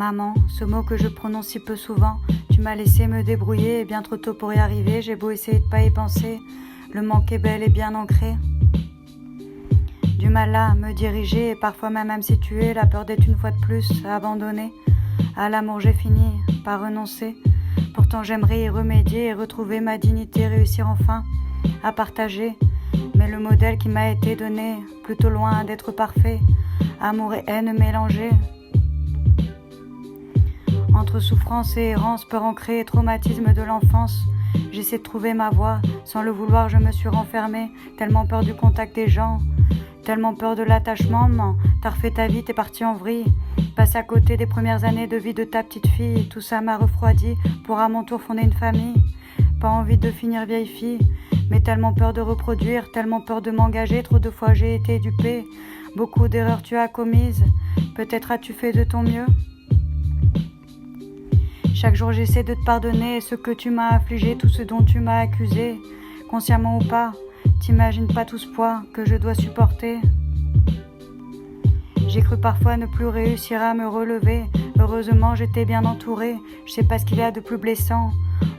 Maman, ce mot que je prononce si peu souvent, tu m'as laissé me débrouiller et bien trop tôt pour y arriver, j'ai beau essayer de pas y penser, le manque est bel et bien ancré. Du mal à me diriger et parfois même à me situer, la peur d'être une fois de plus abandonnée. À l'amour j'ai fini par renoncer, pourtant j'aimerais y remédier et retrouver ma dignité, réussir enfin à partager. Mais le modèle qui m'a été donné, plutôt loin d'être parfait, amour et haine mélangés. Entre souffrance et errance, peur ancrée et traumatisme de l'enfance, j'essaie de trouver ma voie. Sans le vouloir, je me suis renfermée, tellement peur du contact des gens, tellement peur de l'attachement. T'as refait ta vie, t'es parti en vrille. Passe à côté des premières années de vie de ta petite fille. Tout ça m'a refroidi pour à mon tour fonder une famille. Pas envie de finir vieille fille, mais tellement peur de reproduire, tellement peur de m'engager. Trop de fois j'ai été dupée, beaucoup d'erreurs tu as commises. Peut-être as-tu fait de ton mieux. Chaque jour j'essaie de te pardonner ce que tu m'as affligé, tout ce dont tu m'as accusé, consciemment ou pas. T'imagines pas tout ce poids que je dois supporter. J'ai cru parfois ne plus réussir à me relever. Heureusement j'étais bien entourée. Je sais pas ce qu'il y a de plus blessant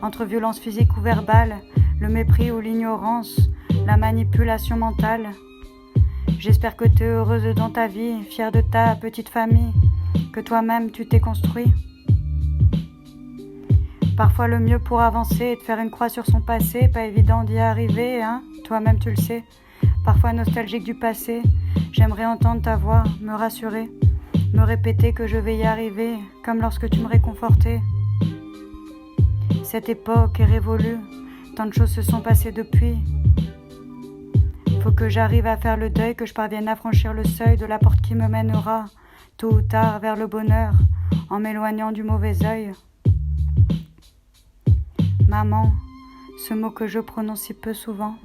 entre violence physique ou verbale, le mépris ou l'ignorance, la manipulation mentale. J'espère que t'es heureuse dans ta vie, fière de ta petite famille, que toi-même tu t'es construit. Parfois le mieux pour avancer est de faire une croix sur son passé, pas évident d'y arriver, hein, toi-même tu le sais. Parfois nostalgique du passé, j'aimerais entendre ta voix, me rassurer, me répéter que je vais y arriver, comme lorsque tu me réconfortais. Cette époque est révolue, tant de choses se sont passées depuis. Faut que j'arrive à faire le deuil, que je parvienne à franchir le seuil de la porte qui me mènera, tôt ou tard, vers le bonheur, en m'éloignant du mauvais œil. Maman, ce mot que je prononce si peu souvent.